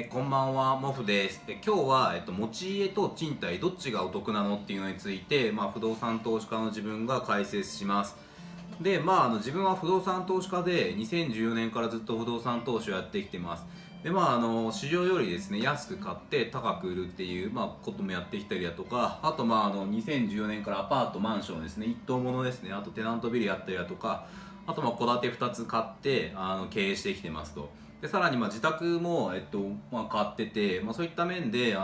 こんばんは、モフです。今日は、持ち家と賃貸どっちがお得なのっていうのについて、不動産投資家の自分が解説します。で、自分は不動産投資家で2014年からずっと不動産投資をやってきてます。で、市場よりですね、安く買って高く売るっていう、こともやってきたりだとか、あと、2014年からアパート、マンションですね、一棟物ですね、あとテナントビルやったりだとか、あと、戸建て2つ買って、経営してきてますと。でさらに自宅も、買ってて、そういった面で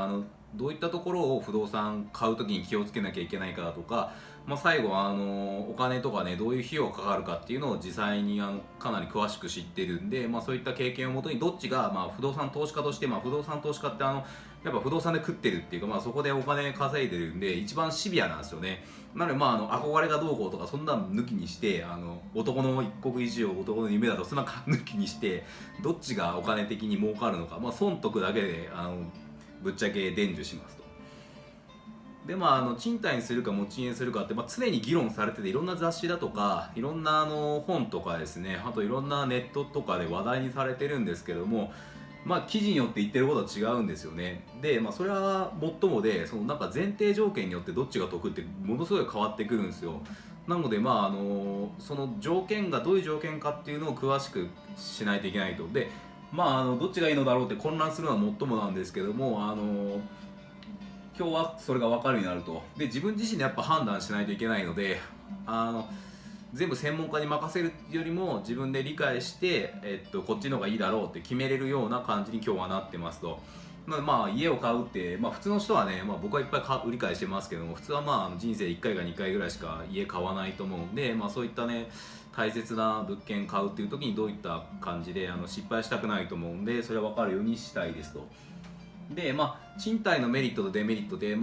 どういったところを不動産買うときに気をつけなきゃいけないかだとか、最後はお金とかねどういう費用がかかるかっていうのを実際にかなり詳しく知ってるんで、そういった経験をもとにどっちが、不動産投資家として、不動産投資家ってやっぱ不動産で食ってるっていうか、そこでお金稼いでるんで一番シビアなんですよね。なので憧れがどうこうとかそんなの抜きにして、男の一国一城男の夢だとそんな抜きにしてどっちがお金的に儲かるのか、損得だけでぶっちゃけ伝授しますと。で賃貸にするか持ち家にするかって、常に議論されてて、いろんな雑誌だとかいろんな本とかですね、あといろんなネットとかで話題にされてるんですけども、記事によって言ってることは違うんですよね。で、それはもっともで、そのなんか前提条件によってどっちが得ってものすごい変わってくるんですよ。なのでその条件がどういう条件かっていうのを詳しくしないといけないと。でどっちがいいのだろうって混乱するのはもっともなんですけども、今日はそれが分かるようになると。で自分自身でやっぱ判断しないといけないので、全部専門家に任せるよりも自分で理解して、こっちの方がいいだろうって決めれるような感じに今日はなってますと。家を買うって、普通の人はね、僕はいっぱい売り買いしてますけども、普通は人生1回か2回ぐらいしか家買わないと思うんで、そういったね大切な物件買うっていう時にどういった感じで失敗したくないと思うんで、それは分かるようにしたいですと。で賃貸のメリットとデメリットで、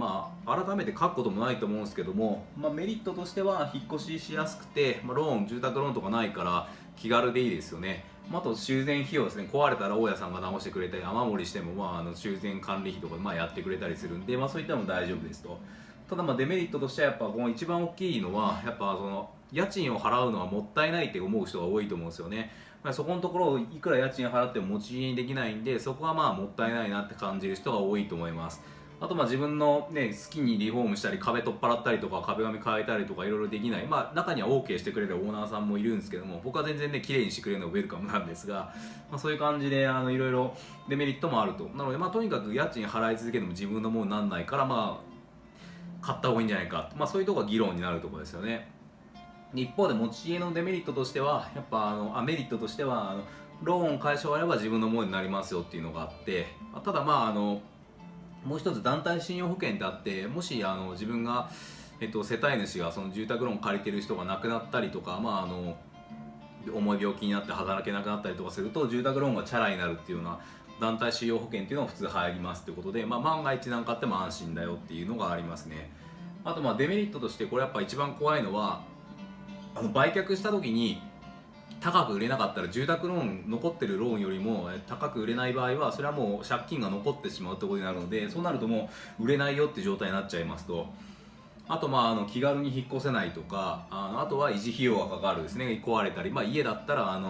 改めて書くこともないと思うんですけども、メリットとしては引っ越ししやすくて、住宅ローンとかないから気軽でいいですよね。あと修繕費用ですね、壊れたら大家さんが直してくれたり、雨漏りしても、修繕管理費とかやってくれたりするんで、そういったのも大丈夫ですと。ただデメリットとしてはやっぱこの一番大きいのはやっぱその家賃を払うのはもったいないって思う人が多いと思うんですよね。そこのところをいくら家賃払っても持ち家にできないんで、そこはもったいないなって感じる人が多いと思います。あと自分のね好きにリフォームしたり壁取っ払ったりとか壁紙変えたりとかいろいろできない、中には OK してくれるオーナーさんもいるんですけども、僕は全然ね綺麗にしてくれるのがウェルカムなんですが、そういう感じでいろいろデメリットもあると。なのでとにかく家賃払い続けても自分のものにならないから買った方がいいんじゃないか、そういうところが議論になるところですよね。一方で持ち家のデメリットとしてはやっぱメリットとしてはローン解消あれば自分のものになりますよっていうのがあって、ただもう一つ団体信用保険ってあって、もし自分が、世帯主がその住宅ローン借りてる人が亡くなったりとか、重い病気になって働けなくなったりとかすると住宅ローンがチャラになるっていうような団体信用保険っていうのが普通入りますってことで、万が一なんかあっても安心だよっていうのがありますね。あとデメリットとしてこれやっぱ一番怖いのは売却した時に高く売れなかったら、住宅ローン残ってるローンよりも高く売れない場合はそれはもう借金が残ってしまうところになるので、そうなるともう売れないよって状態になっちゃいますと。あと気軽に引っ越せないとか、あとは維持費用がかかるですね。壊れたり、家だったら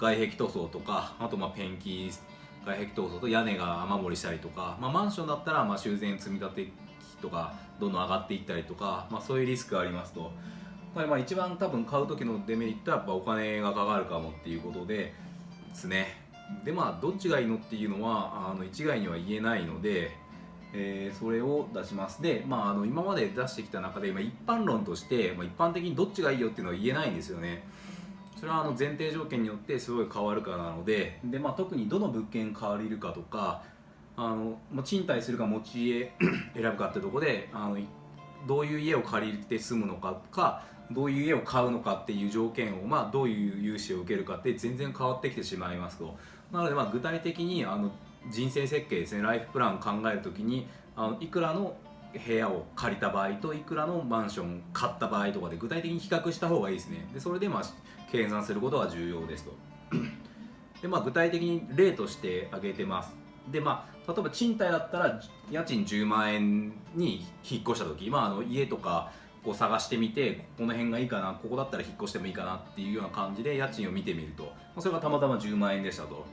外壁塗装とか、あとペンキ外壁塗装と屋根が雨漏りしたりとか、マンションだったら修繕積み立て費とかどんどん上がっていったりとか、そういうリスクがありますと。一番多分買う時のデメリットはやっぱお金がかかるかもっていうことでですね。でどっちがいいのっていうのは一概には言えないので、それを出します。で、今まで出してきた中で一般論として、一般的にどっちがいいよっていうのは言えないんですよね。それは前提条件によってすごい変わるからなので、特にどの物件借りるかとか賃貸するか持ち家選ぶかってとこでどういう家を借りて住むのかどういう家を買うのかっていう条件をどういう融資を受けるかって全然変わってきてしまいますと。なので具体的に人生設計ですね、ライフプランを考えるときにいくらの部屋を借りた場合といくらのマンション買った場合とかで具体的に比較した方がいいですね。でそれで計算することが重要ですと。で具体的に例として挙げてます。で例えば賃貸だったら家賃10万円に引っ越した時、家とかこう探してみてこの辺がいいかな、ここだったら引っ越してもいいかなっていうような感じで家賃を見てみると、それがたまたま10万円でしたと。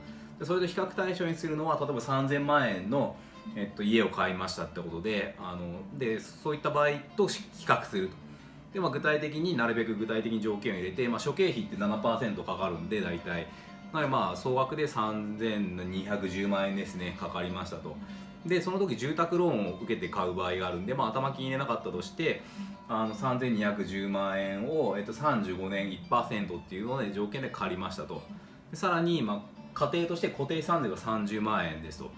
でそれと比較対象にするのは例えば3000万円の、家を買いましたってことでそういった場合と比較すると。で、具体的になるべく具体的に条件を入れて、諸経費って 7% かかるんで大体なので総額で3210万円ですねかかりましたと。でその時住宅ローンを受けて買う場合があるんで、頭金入れなかったとして3210万円を、35年 1% っていうので条件で借りましたと。でさらに、家庭として固定資産税が30万円ですと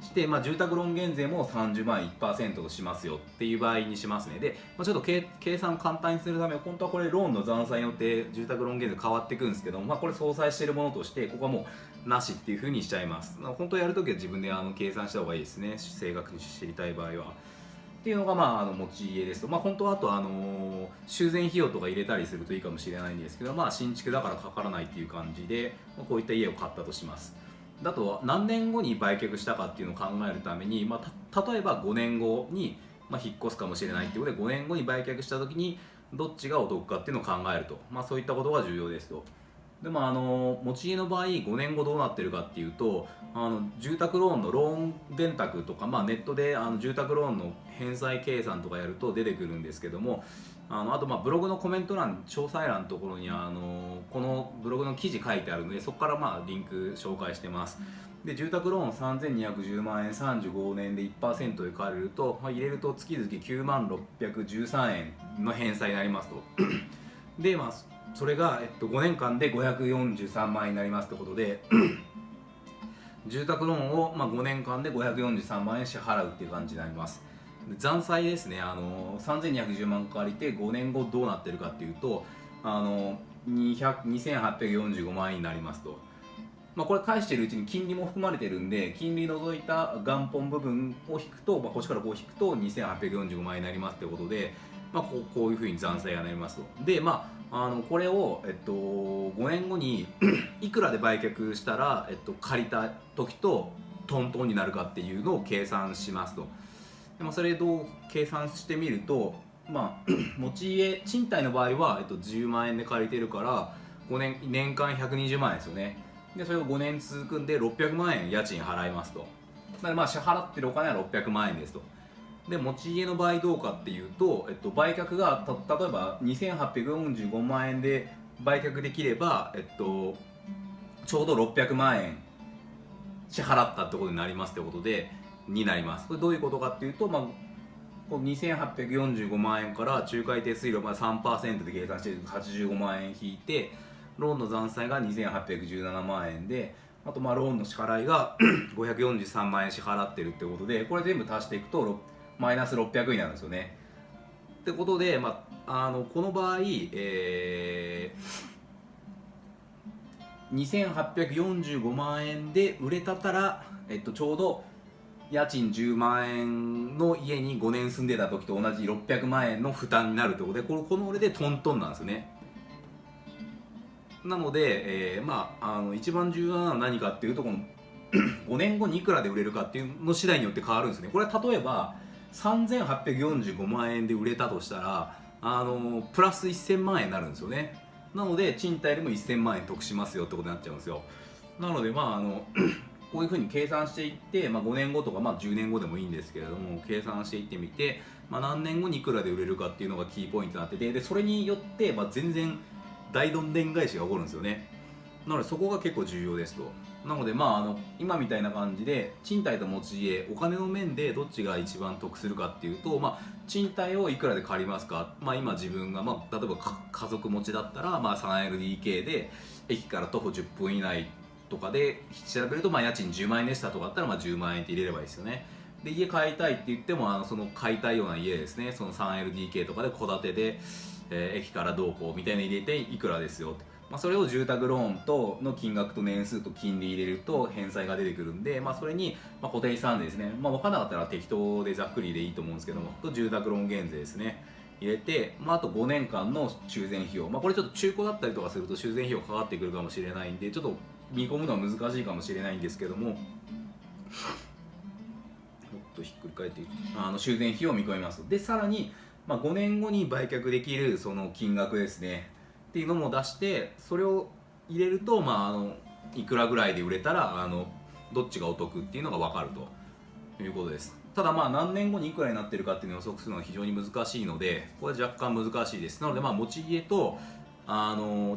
して、住宅ローン減税も30万円 1% としますよっていう場合にしますね。で、ちょっと計算を簡単にするため本当はこれローンの残債によって住宅ローン減税変わっていくんですけども、これ相殺しているものとしてここはもうなしっていう風にしちゃいます。本当やるときは自分で計算した方がいいですね、正確に知りたい場合は。っていうのが持ち家ですと、本当はあと修繕費用とか入れたりするといいかもしれないんですけど、新築だからかからないっていう感じでこういった家を買ったとします。だと何年後に売却したかっていうのを考えるために、例えば5年後に、引っ越すかもしれないっていうことで5年後に売却した時にどっちがお得かっていうのを考えると、そういったことが重要ですと。で持ち家の場合5年後どうなってるかっていうと住宅ローンのローン電卓とか、ネットで住宅ローンの返済計算とかやると出てくるんですけども、あとブログのコメント欄詳細欄のところにこのブログの記事書いてあるのでそこからリンク紹介してます。で住宅ローン3210万円35年で 1% で借りると、入れると月々9万613円の返済になりますとでそれが、5年間で543万円になりますってことで住宅ローンを、5年間で543万円支払うっていう感じになります。残債ですね、3210万借りて5年後どうなってるかっていうと2845万円になりますと。これ返してるうちに金利も含まれてるんで金利除いた元本部分を引くと、こっちからこう引くと2845万円になりますってことで、こういうふうに残債がなりますと。でこれを、5年後にいくらで売却したら、借りた時とトントンになるかっていうのを計算しますと。でそれどう計算してみると、持ち家賃貸の場合は、10万円で借りてるから年間120万円ですよね。でそれを5年続くんで600万円家賃払いますと。なので支払ってるお金は600万円ですと。で持ち家の場合どうかっていうと、売却が例えば2845万円で売却できれば、ちょうど600万円支払ったってことになりますってことでになります。これどういうことかっていうと、2845万円から仲介手数料3% で計算して85万円引いてローンの残債が2817万円で、あとローンの支払いが543万円支払ってるってことで、これ全部足していくとマイナス600になるんですよね。ってことで、この場合、2845万円で売れたったら、ちょうど家賃10万円の家に5年住んでた時と同じ600万円の負担になるってことで、この俺でトントンなんですよね。なので、一番重要なのは何かっていうと、この5年後にいくらで売れるかっていうの次第によって変わるんですね。これは例えば3845万円で売れたとしたらプラス1000万円になるんですよね。なので賃貸でも1000万円得しますよってことになっちゃうんですよ。なのでこういうふうに計算していって、5年後とか10年後でもいいんですけれども計算していってみて、何年後にいくらで売れるかっていうのがキーポイントになってて、でそれによって、全然大どんでん返しが起こるんですよね。なのでそこが結構重要ですと。なので今みたいな感じで賃貸と持ち家お金の面でどっちが一番得するかっていうと、賃貸をいくらで借りますか、今自分が、例えば家族持ちだったら、3LDK で駅から徒歩10分以内とかで調べると、家賃10万円でしたとかだったら、10万円って入れればいいですよね。で家買いたいって言ってもその買いたいような家ですね、その 3LDK とかで戸建てで、駅からどうこうみたいな入れていくらですよって。それを住宅ローンとの金額と年数と金利入れると返済が出てくるんで、それに固定資産税ですね、分からなかったら適当でざっくりでいいと思うんですけども、と住宅ローン減税ですね入れて、あと5年間の修繕費用、これちょっと中古だったりとかすると修繕費用かかってくるかもしれないんでちょっと見込むのは難しいかもしれないんですけども、もっとひっくり返って修繕費用を見込みます。でさらに、5年後に売却できるその金額ですねっていうのも出して、それを入れるといくらぐらいで売れたらどっちがお得っていうのが分かるということです。ただまあ何年後にいくらになってるかっていうのを予測するのは非常に難しいので、これは若干難しいです。なのでまあ持ち家と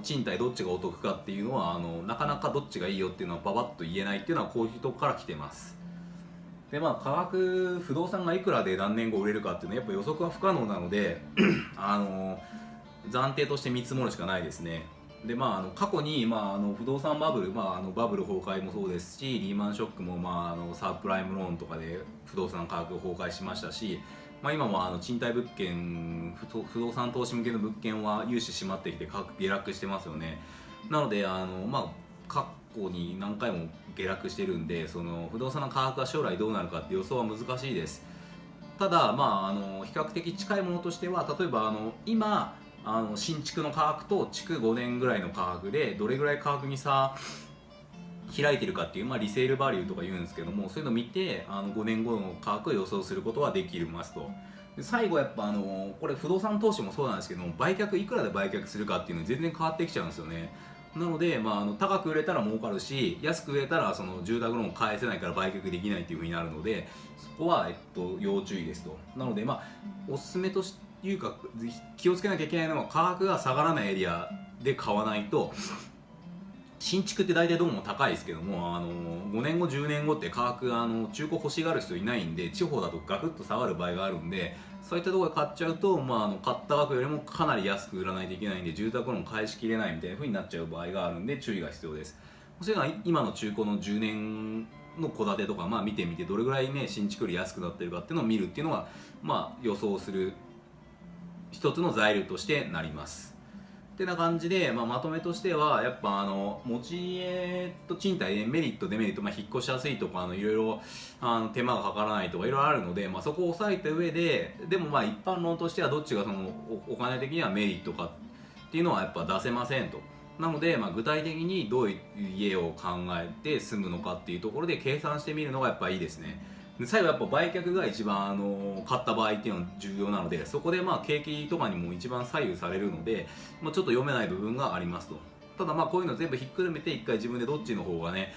賃貸どっちがお得かっていうのはなかなかどっちがいいよっていうのはババッと言えないっていうのはこういうとこから来てます。でまあ価格不動産がいくらで何年後売れるかっていうのはやっぱ予測は不可能なので暫定として見積もるしかないですね。でまあ、過去に、不動産バブル、バブル崩壊もそうですし、リーマンショックも、サブプライムローンとかで不動産価格崩壊しましたし、今も賃貸物件不動産投資向けの物件は融資閉まってきて価格下落してますよね。なので過去に何回も下落してるんで、その不動産の価格が将来どうなるかって予想は難しいです。ただ、比較的近いものとしては、例えば今新築の価格と築5年ぐらいの価格でどれぐらい価格に差開いてるかっていう、リセールバリューとか言うんですけども、そういうのを見て5年後の価格を予想することはできますと。で最後やっぱこれ不動産投資もそうなんですけども、売却いくらで売却するかっていうの全然変わってきちゃうんですよね。なので、高く売れたら儲かるし、安く売れたらその住宅ローン返せないから売却できないっていうふうになるので、そこは、要注意ですと。なのでおすすめというか気をつけなきゃいけないのは、価格が下がらないエリアで買わないと。新築って大体どうも高いですけども、5年後10年後って価格中古欲しがる人いないんで、地方だとガクッと下がる場合があるんで、そういったところで買っちゃうと、買った額よりもかなり安く売らないといけないんで、住宅ローン返しきれないみたいな風になっちゃう場合があるんで、注意が必要です。そういうのは今の中古の10年の戸建てとか、見てみてどれぐらいね新築より安くなってるかっていうのを見るっていうのが、予想する一つの材料としてなります。ってな感じで、まとめとしてはやっぱ持ち家と賃貸でメリットデメリット、引っ越しやすいとかいろいろ手間がかからないとかいろいろあるので、そこを抑えた上ででも一般論としてはどっちがそのお金的にはメリットかっていうのはやっぱ出せませんと。なので、具体的にどういう家を考えて住むのかっていうところで計算してみるのがやっぱいいですね。で最後やっぱ売却が一番買った場合っていうのは重要なので、そこで景気とかにも一番左右されるので、ちょっと読めない部分がありますと。ただこういうの全部ひっくるめて一回自分でどっちの方がね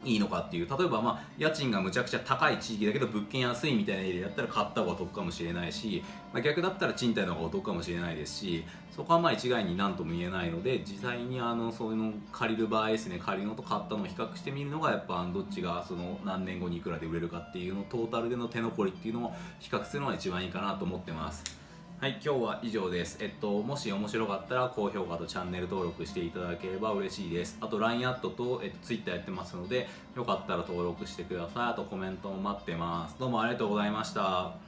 いいのかっていう、例えば家賃がむちゃくちゃ高い地域だけど物件安いみたいなエリアだったら買った方が得かもしれないし、逆だったら賃貸の方がお得かもしれないですし、そこは一概に何とも言えないので、実際にそういうのを借りる場合ですね、借りるのと買ったのを比較してみるのがやっぱどっちがその何年後にいくらで売れるかっていうのトータルでの手残りっていうのを比較するのが一番いいかなと思ってます。はい、今日は以上です。もし面白かったら高評価とチャンネル登録していただければ嬉しいです。あと LINE アットと、Twitter やってますので、よかったら登録してください。あとコメントも待ってます。どうもありがとうございました。